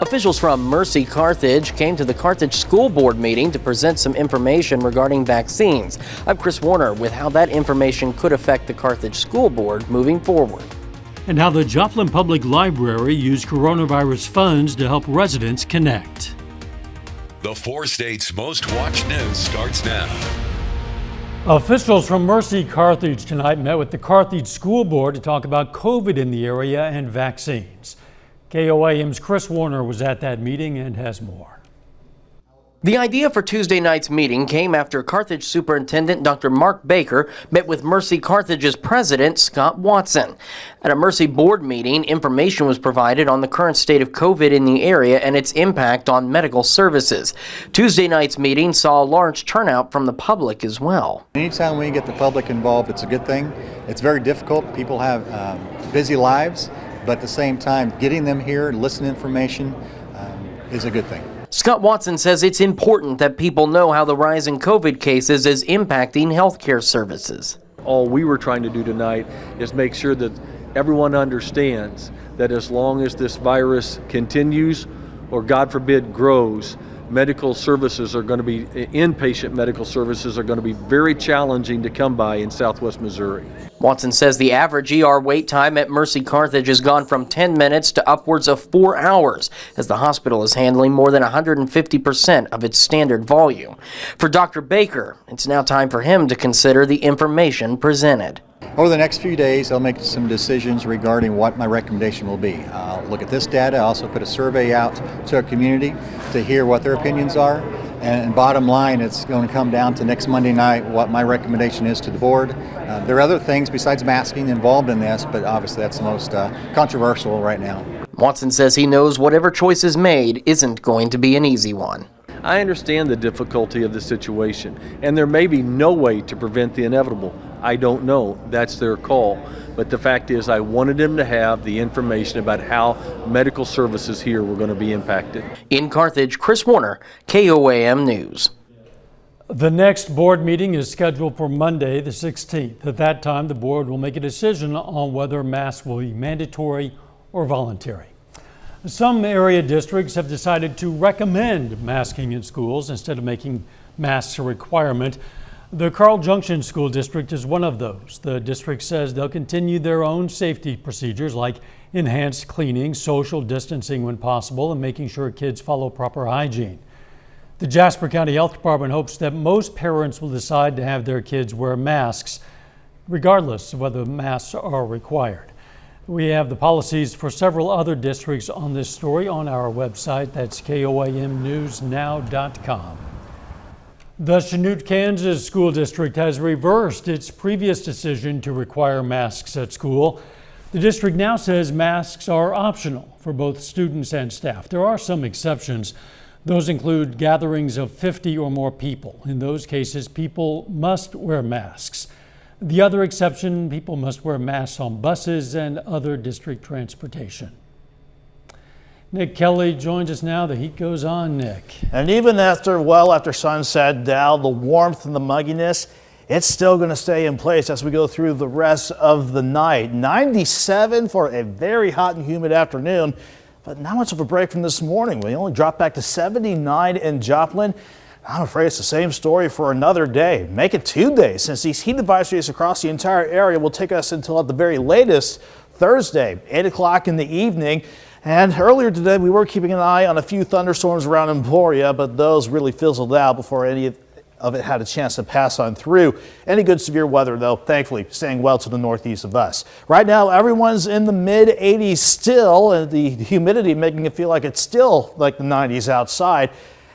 Officials from Mercy Carthage came to the Carthage School Board meeting to present some information regarding vaccines. I'm Chris Warner with how that information could affect the Carthage School Board moving forward. And how the Joplin Public Library used coronavirus funds to help residents connect. The 4 states' most watched news starts now. Officials from Mercy Carthage tonight met with the Carthage School Board to talk about COVID in the area and vaccines. KOAM's Chris Warner was at that meeting and has more. The idea for Tuesday night's meeting came after Carthage Superintendent Dr. Mark Baker met with Mercy Carthage's president, Scott Watson. At a Mercy board meeting, information was provided on the current state of COVID in the area and its impact on medical services. Tuesday night's meeting saw a large turnout from the public as well. Anytime we get the public involved, it's a good thing. It's very difficult. People have busy lives, but at the same time, getting them here, listening to information is a good thing. Scott Watson says it's important that people know how the rise in COVID cases is impacting healthcare services. All we were trying to do tonight is make sure that everyone understands that as long as this virus continues or God forbid grows, medical services are going to be, inpatient medical services are going to be very challenging to come by in Southwest Missouri. Watson says the average ER wait time at Mercy Carthage has gone from 10 minutes to upwards of 4 hours, as the hospital is handling more than 150% of its standard volume. For Dr. Baker, it's now time for him to consider the information presented. Over the next few days, I'll make some decisions regarding what my recommendation will be. I'll look at this data. I'll also put a survey out to our community to hear what their opinions are. And bottom line, it's going to come down to next Monday night what my recommendation is to the board. There are other things besides masking involved in this, but obviously that's the most controversial right now. Watson says he knows whatever choice is made isn't going to be an easy one. I understand the difficulty of the situation, and there may be no way to prevent the inevitable. I don't know. That's their call. But the fact is, I wanted them to have the information about how medical services here were going to be impacted. In Carthage, Chris Warner, KOAM News. The next board meeting is scheduled for Monday, the 16th. At that time, the board will make a decision on whether masks will be mandatory or voluntary. Some area districts have decided to recommend masking in schools instead of making masks a requirement. The Carl Junction School District is one of those. The district says they'll continue their own safety procedures like enhanced cleaning, social distancing when possible, and making sure kids follow proper hygiene. The Jasper County Health Department hopes that most parents will decide to have their kids wear masks, regardless of whether masks are required. We have the policies for several other districts on this story on our website. That's KOAMnewsnow.com. The Chanute, Kansas School District has reversed its previous decision to require masks at school. The district now says masks are optional for both students and staff. There are some exceptions. Those include gatherings of 50 or more people. In those cases, people must wear masks. The other exception, people must wear masks on buses and other district transportation. Nick Kelly joins us now. The heat goes on, Nick. And even after sunset, Dow, the warmth and the mugginess, it's still going to stay in place as we go through the rest of the night. 97 for a very hot and humid afternoon, but not much of a break from this morning. We only dropped back to 79 in Joplin. I'm afraid it's the same story for another day. Make it 2 days, since these heat advisories across the entire area will take us until at the very latest Thursday, 8 o'clock in the evening. And earlier today, we were keeping an eye on a few thunderstorms around Emporia, but those really fizzled out before any of it had a chance to pass on through. Any good severe weather, though, thankfully, staying well to the northeast of us. Right now, everyone's in the mid-80s still, and the humidity making it feel like it's still like the 90s outside.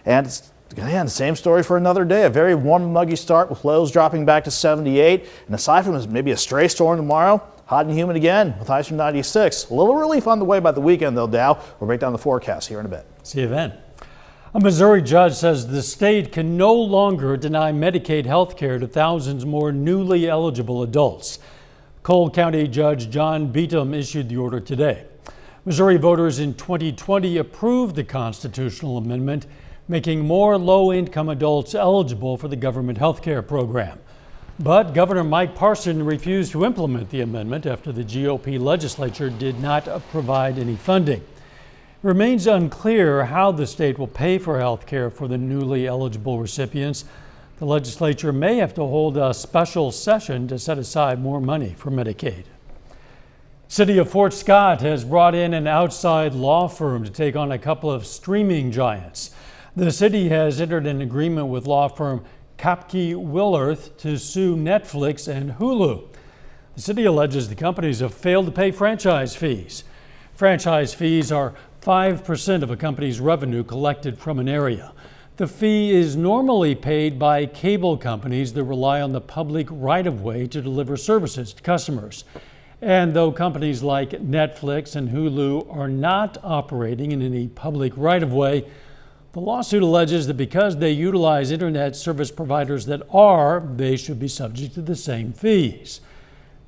And again, the same story for another day. A very warm and muggy start with lows dropping back to 78. And aside from maybe a stray storm tomorrow, hot and humid again with highs from 96. A little relief on the way by the weekend, though, Dow. We'll break down the forecast here in a bit. See you then. A Missouri judge says the state can no longer deny Medicaid health care to thousands more newly eligible adults. Cole County Judge John Beatham issued the order today. Missouri voters in 2020 approved the constitutional amendment, making more low-income adults eligible for the government health care program. But Governor Mike Parson refused to implement the amendment after the GOP legislature did not provide any funding. remains unclear how the state will pay for health care for the newly eligible recipients. The legislature may have to hold a special session to set aside more money for Medicaid. City of Fort Scott has brought in an outside law firm to take on a couple of streaming giants. The city has entered an agreement with law firm Kapke Willerth to sue Netflix and Hulu. The city alleges the companies have failed to pay franchise fees. Franchise fees are 5% of a company's revenue collected from an area. The fee is normally paid by cable companies that rely on the public right-of-way to deliver services to customers. And though companies like Netflix and Hulu are not operating in any public right-of-way, the lawsuit alleges that because they utilize internet service providers that are, they should be subject to the same fees.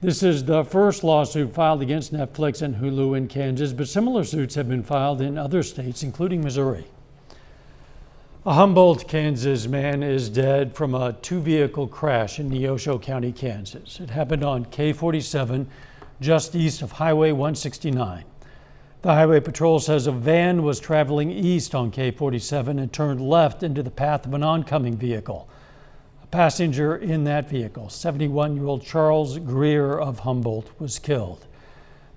This is the first lawsuit filed against Netflix and Hulu in Kansas, but similar suits have been filed in other states, including Missouri. A Humboldt, Kansas man is dead from a two-vehicle crash in Neosho County, Kansas. It happened on K-47, just east of Highway 169. The Highway Patrol says a van was traveling east on K-47 and turned left into the path of an oncoming vehicle. Passenger in that vehicle, 71-year-old Charles Greer of Humboldt, was killed.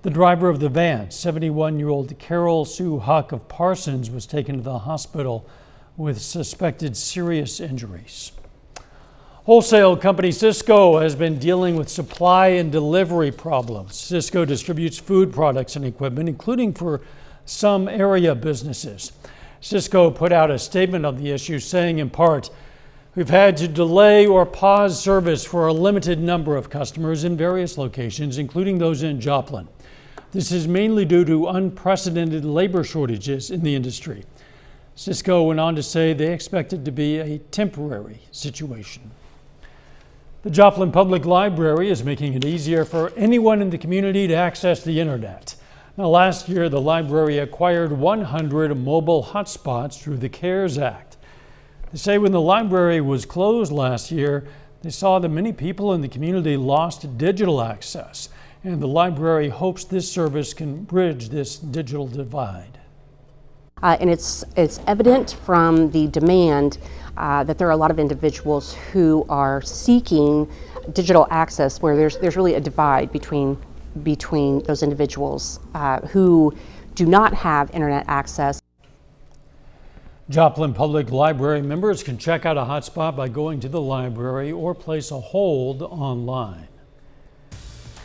The driver of the van, 71-year-old Carol Sue Huck of Parsons, was taken to the hospital with suspected serious injuries. Wholesale company Cisco has been dealing with supply and delivery problems. Cisco distributes food products and equipment, including for some area businesses. Cisco put out a statement on the issue saying, in part, "We've had to delay or pause service for a limited number of customers in various locations, including those in Joplin. This is mainly due to unprecedented labor shortages in the industry." Cisco went on to say they expect it to be a temporary situation. The Joplin Public Library is making it easier for anyone in the community to access the internet. Now, last year, the library acquired 100 mobile hotspots through the CARES Act. They say when the library was closed last year, they saw that many people in the community lost digital access, and the library hopes this service can bridge this digital divide. And it's evident from the demand that there are a lot of individuals who are seeking digital access where there's really a divide between those individuals who do not have internet access. Joplin Public Library members can check out a hotspot by going to the library or place a hold online.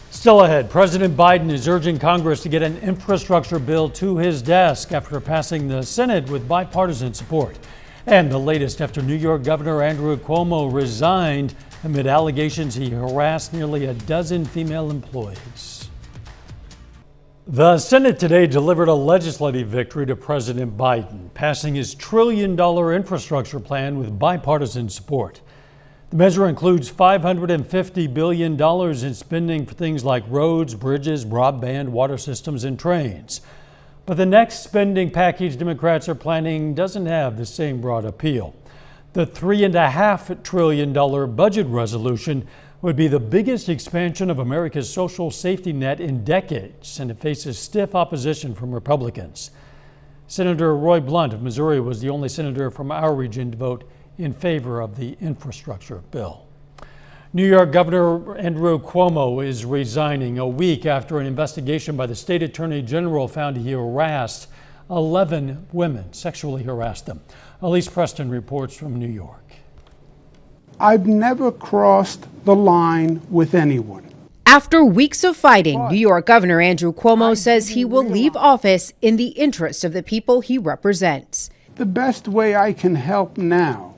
Still ahead, President Biden is urging Congress to get an infrastructure bill to his desk after passing the Senate with bipartisan support. And the latest after New York Governor Andrew Cuomo resigned amid allegations he harassed nearly a dozen female employees. The Senate today delivered a legislative victory to President Biden, passing his $1 trillion infrastructure plan with bipartisan support. The measure includes $550 billion in spending for things like roads, bridges, broadband, water systems, and trains. But the next spending package Democrats are planning doesn't have the same broad appeal. The $3.5 trillion budget resolution would be the biggest expansion of America's social safety net in decades, and it faces stiff opposition from Republicans. Senator Roy Blunt of Missouri was the only senator from our region to vote in favor of the infrastructure bill. New York Governor Andrew Cuomo is resigning a week after an investigation by the state attorney general found he harassed 11 women, sexually harassed them. Elise Preston reports from New York. I've never crossed the line with anyone. After weeks of fighting, New York Governor Andrew Cuomo says he will leave office in the interest of the people he represents. The best way I can help now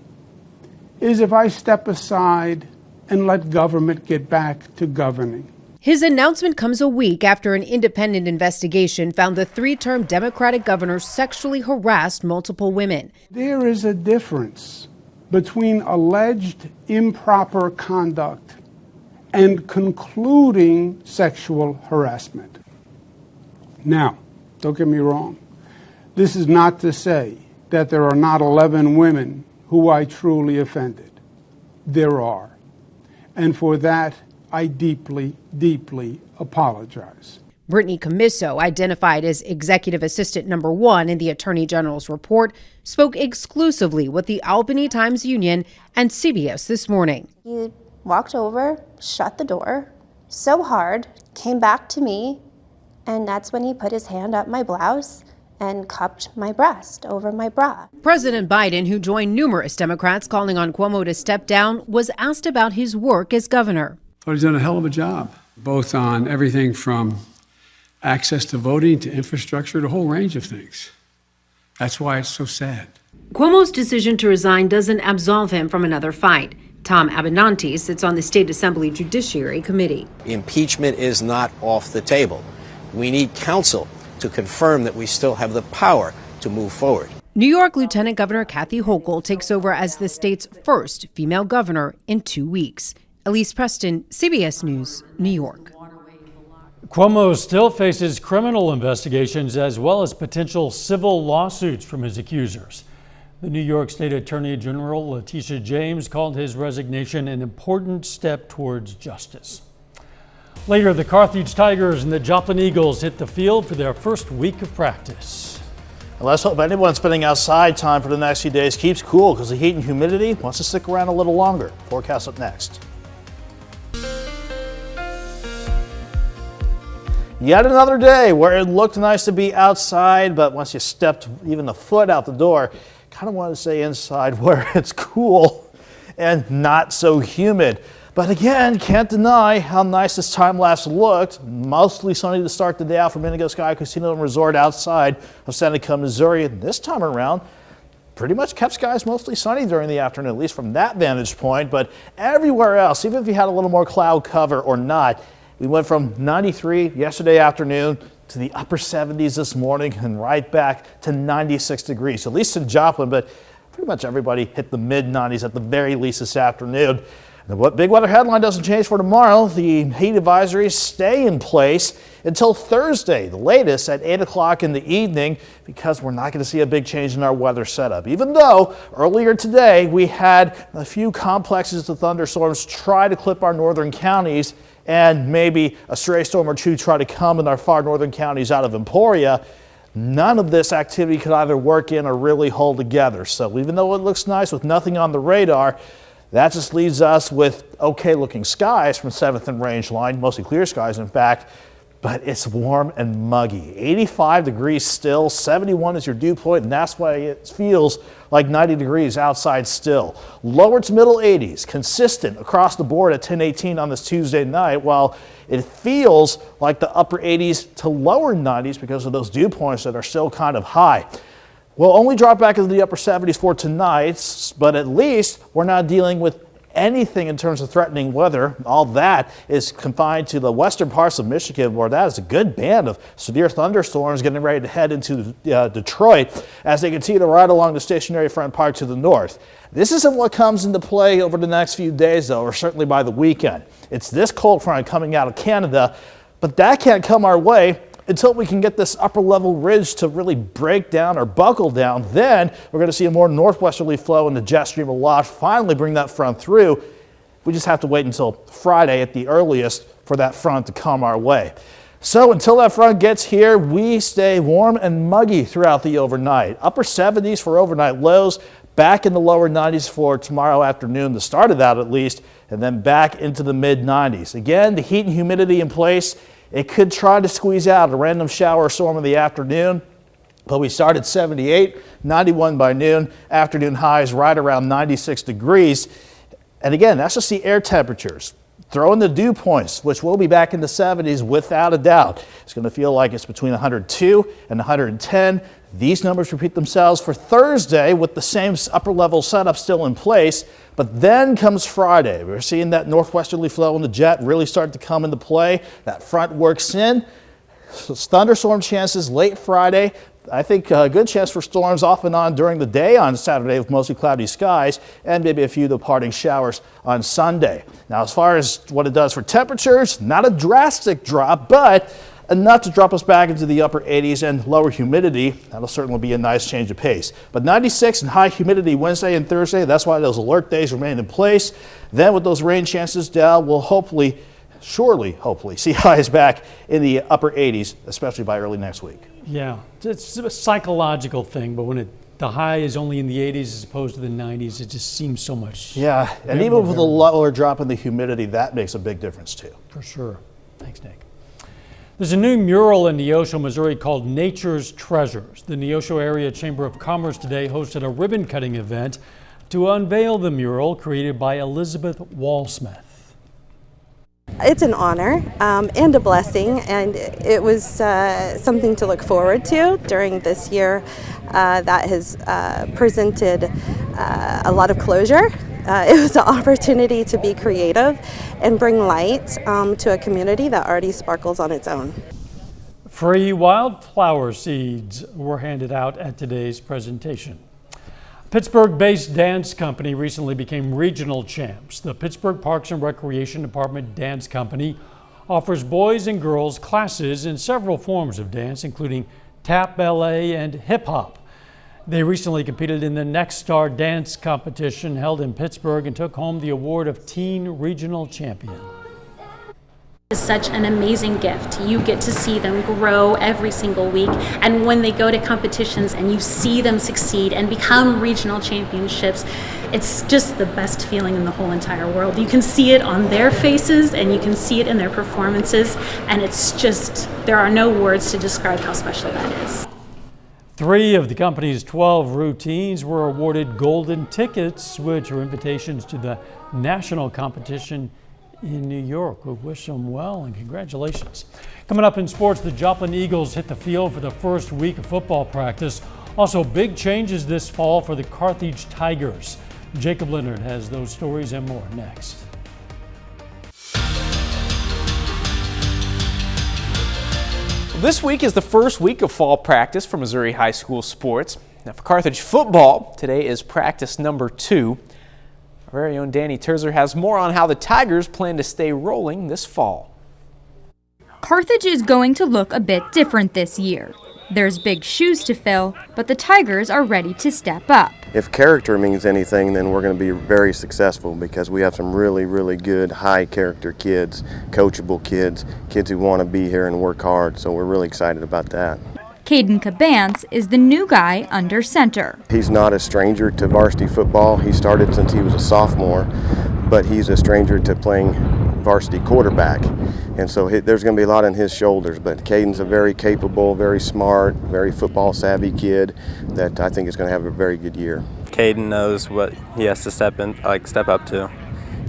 is if I step aside and let government get back to governing. His announcement comes a week after an independent investigation found the three-term Democratic governor sexually harassed multiple women. There is a difference between alleged improper conduct and concluding sexual harassment. Now, don't get me wrong. This is not to say that there are not 11 women who I truly offended. There are. And for that, I deeply, deeply apologize. Brittany Commisso, identified as executive assistant number 1 in the Attorney General's report, spoke exclusively with the Albany Times-Union and CBS this morning. He walked over, shut the door so hard, came back to me, and that's when he put his hand up my blouse and cupped my breast over my bra. President Biden, who joined numerous Democrats calling on Cuomo to step down, was asked about his work as governor. But he's done a hell of a job, both on everything from access to voting to infrastructure, to a whole range of things. That's why it's so sad. Cuomo's decision to resign doesn't absolve him from another fight. Tom Abenanti sits on the State Assembly Judiciary Committee. Impeachment is not off the table. We need counsel to confirm that we still have the power to move forward. New York Lieutenant Governor Kathy Hochul takes over as the state's first female governor in 2 weeks. Elise Preston, CBS News, New York. Cuomo still faces criminal investigations as well as potential civil lawsuits from his accusers. The New York State Attorney General Letitia James called his resignation an important step towards justice. Later, the Carthage Tigers and the Joplin Eagles hit the field for their first week of practice. And let's hope anyone spending outside time for the next few days keeps cool, because the heat and humidity wants to stick around a little longer. Forecast up next. Yet another day where it looked nice to be outside, but once you stepped even a foot out the door, kind of wanted to stay inside where it's cool and not so humid. But again, can't deny how nice this time lapse looked. Mostly sunny to start the day out from Indigo Sky Casino and Resort outside of Seneca, Missouri. And this time around, pretty much kept skies mostly sunny during the afternoon, at least from that vantage point. But everywhere else, even if you had a little more cloud cover or not, we went from 93 yesterday afternoon to the upper 70s this morning and right back to 96 degrees, at least in Joplin, but pretty much everybody hit the mid-90s at the very least this afternoon. The big weather headline doesn't change for tomorrow. The heat advisories stay in place until Thursday, the latest at 8 o'clock in the evening, because we're not going to see a big change in our weather setup. Even though earlier today we had a few complexes of thunderstorms try to clip our northern counties, and maybe a stray storm or two try to come in our far northern counties out of Emporia, none of this activity could either work in or really hold together. So even though it looks nice with nothing on the radar, that just leaves us with okay looking skies from 7th and range line, mostly clear skies in fact, but it's warm and muggy. 85 degrees still, 71 is your dew point, and that's why it feels like 90 degrees outside still. Lower to middle 80s, consistent across the board at 10:18 on this Tuesday night, while it feels like the upper 80s to lower 90s because of those dew points that are still kind of high. We'll only drop back into the upper 70s for tonight, but at least we're not dealing with anything in terms of threatening weather. All that is confined to the western parts of Michigan, where that is a good band of severe thunderstorms getting ready to head into Detroit as they continue to ride along the stationary front part to the north. This isn't what comes into play over the next few days, though, or certainly by the weekend. It's this cold front coming out of Canada, but that can't come our way until we can get this upper level ridge to really break down or buckle down. Then we're going to see a more northwesterly flow, and the jet stream will finally bring that front through. We just have to wait until Friday at the earliest for that front to come our way. So until that front gets here, we stay warm and muggy throughout the overnight. Upper 70s for overnight lows, back in the lower 90s for tomorrow afternoon, the start of that at least, and then back into the mid 90s. Again, the heat and humidity in place. It could try to squeeze out a random shower or storm in the afternoon, but we start at 78, 91 by noon, afternoon highs right around 96 degrees. And again, that's just the air temperatures. Throw in the dew points, which will be back in the 70s without a doubt. It's going to feel like it's between 102 and 110. These numbers repeat themselves for Thursday with the same upper level setup still in place. But then comes Friday. We're seeing that northwesterly flow in the jet really start to come into play. That front works in. Thunderstorm chances late Friday. I think a good chance for storms off and on during the day on Saturday with mostly cloudy skies, and maybe a few departing showers on Sunday. Now, as far as what it does for temperatures, not a drastic drop, but enough to drop us back into the upper 80s and lower humidity. That'll certainly be a nice change of pace. But 96 and high humidity Wednesday and Thursday, that's why those alert days remain in place. Then with those rain chances, Dal will hopefully surely, hopefully, see highs back in the upper 80s, especially by early next week. Yeah, it's a psychological thing, but when the high is only in the 80s as opposed to the 90s, it just seems so much. Yeah, and even with a lower drop in the humidity, that makes a big difference too. For sure. Thanks, Nick. There's a new mural in Neosho, Missouri called Nature's Treasures. The Neosho Area Chamber of Commerce today hosted a ribbon cutting event to unveil the mural created by Elizabeth Walsmith. It's an honor and a blessing, and it was something to look forward to during this year that has presented a lot of closure. It was an opportunity to be creative and bring light to a community that already sparkles on its own. Free wildflower seeds were handed out at today's presentation. Pittsburgh-based dance company recently became regional champs. The Pittsburgh Parks and Recreation Department Dance Company offers boys and girls classes in several forms of dance, including tap, ballet, and hip hop. They recently competed in the Next Star Dance competition held in Pittsburgh and took home the award of Teen Regional Champion. Is such an amazing gift. You get to see them grow every single week, and when they go to competitions and you see them succeed and become regional championships, it's just the best feeling in the whole entire world. You can see it on their faces and you can see it in their performances, and it's just, there are no words to describe how special that is. 3 of the company's 12 routines were awarded golden tickets, which are invitations to the national competition in New York. We wish them well and congratulations. Coming up in sports, the Joplin Eagles hit the field for the first week of football practice. Also, big changes this fall for the Carthage Tigers. Jacob Leonard has those stories and more next. This week is the first week of fall practice for Missouri high school sports. Now for Carthage football, today is practice number 2. Our very own Danny Terzer has more on how the Tigers plan to stay rolling this fall. Carthage is going to look a bit different this year. There's big shoes to fill, but the Tigers are ready to step up. If character means anything, then we're going to be very successful because we have some really, really good high character kids, coachable kids, kids who want to be here and work hard. So we're really excited about that. Caden Cabance is the new guy under center. He's not a stranger to varsity football. He started since he was a sophomore, but he's a stranger to playing varsity quarterback. And so there's going to be a lot on his shoulders, but Caden's a very capable, very smart, very football savvy kid that I think is going to have a very good year. Caden knows what he has to step up to.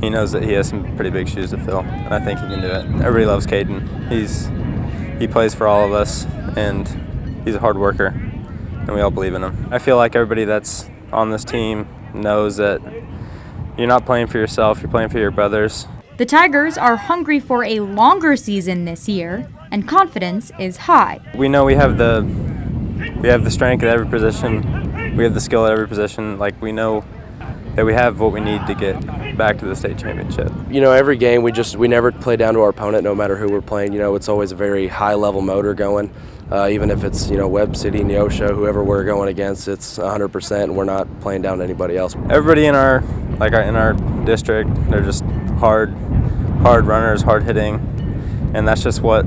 He knows that he has some pretty big shoes to fill, and I think he can do it. Everybody loves Caden. He plays for all of us, and he's a hard worker, and we all believe in him. I feel like everybody that's on this team knows that you're not playing for yourself, you're playing for your brothers. The Tigers are hungry for a longer season this year, and confidence is high. We know we have the strength at every position, we have the skill at every position. Like, we know that we have what we need to get back to the state championship. You know, every game we never play down to our opponent, no matter who we're playing. You know, it's always a very high level motor going. Even if it's, you know, Webb City, Neosho, whoever we're going against, it's 100%, and we're not playing down to anybody else. Everybody in our district, they're just hard runners, hard hitting, and that's just what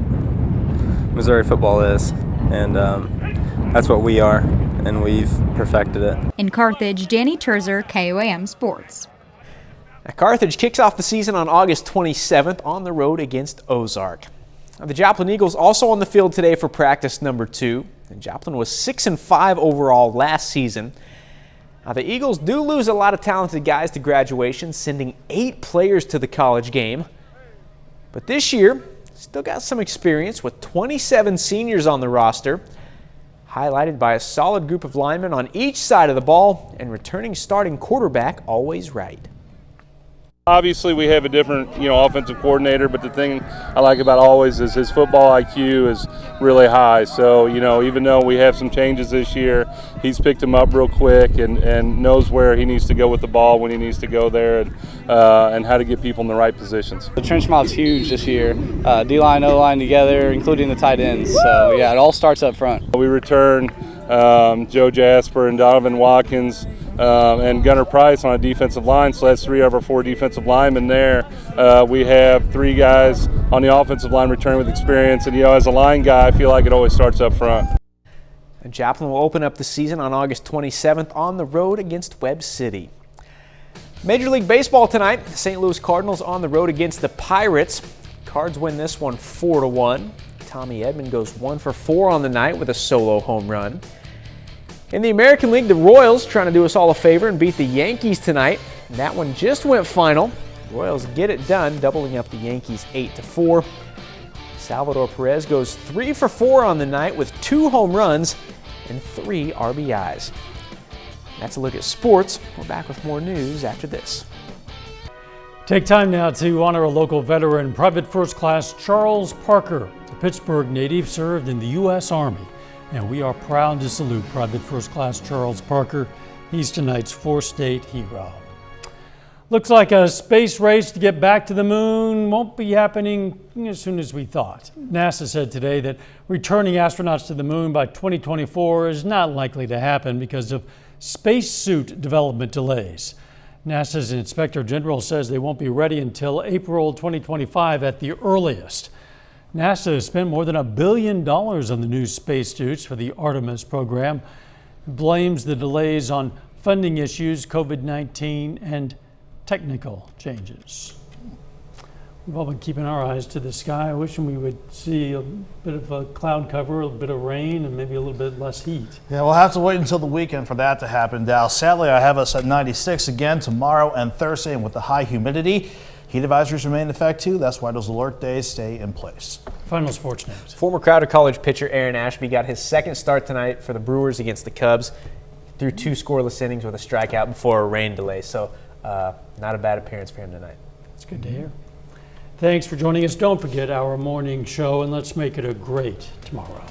Missouri football is, and that's what we are, and we've perfected it. In Carthage, Danny Terzer, KOAM Sports. Now, Carthage kicks off the season on August 27th on the road against Ozark. Now, the Joplin Eagles also on the field today for practice number 2. And Joplin was 6-5 overall last season. Now, the Eagles do lose a lot of talented guys to graduation, sending 8 players to the college game. But this year, still got some experience with 27 seniors on the roster, highlighted by a solid group of linemen on each side of the ball and returning starting quarterback Always Right. Obviously, we have a different, offensive coordinator, but the thing I like about Always is his football IQ is really high. So, even though we have some changes this year, he's picked him up real quick and knows where he needs to go with the ball when he needs to go there and how to get people in the right positions. The trench mouth's huge this year. D-line, O-line together, including the tight ends. So, yeah, it all starts up front. We return Joe Jasper and Donovan Watkins, and Gunnar Price on a defensive line. So that's 3 of our 4 defensive linemen there. We have 3 guys on the offensive line returning with experience. And, as a line guy, I feel like it always starts up front. And Joplin will open up the season on August 27th on the road against Webb City. Major League Baseball tonight. The St. Louis Cardinals on the road against the Pirates. Cards win this one 4-1. Tommy Edman goes 1 for 4 on the night with a solo home run. In the American League, the Royals trying to do us all a favor and beat the Yankees tonight. That one just went final. Royals get it done, doubling up the Yankees 8-4. Salvador Perez goes 3 for 4 on the night with 2 home runs and 3 RBIs. That's a look at sports. We're back with more news after this. Take time now to honor a local veteran, Private First Class Charles Parker. The Pittsburgh native served in the U.S. Army, and we are proud to salute Private First Class Charles Parker. He's tonight's 4-state hero. Looks like a space race to get back to the moon won't be happening as soon as we thought. NASA said today that returning astronauts to the moon by 2024 is not likely to happen because of spacesuit development delays. NASA's Inspector General says they won't be ready until April 2025 at the earliest. NASA has spent more than $1 billion on the new spacesuits for the Artemis program. It blames the delays on funding issues, COVID-19, and technical changes. We've all been keeping our eyes to the sky, wishing we would see a bit of a cloud cover, a bit of rain, and maybe a little bit less heat. Yeah, we'll have to wait until the weekend for that to happen, Dal. Sadly, I have us at 96 again tomorrow and Thursday, and with the high humidity, heat advisories remain in effect too. That's why those alert days stay in place. Final sports news. Former Crowder College pitcher Aaron Ashby got his second start tonight for the Brewers against the Cubs. Threw 2 scoreless innings with a strikeout before a rain delay, so not a bad appearance for him tonight. That's good to hear. Thanks for joining us. Don't forget our morning show, and let's make it a great tomorrow.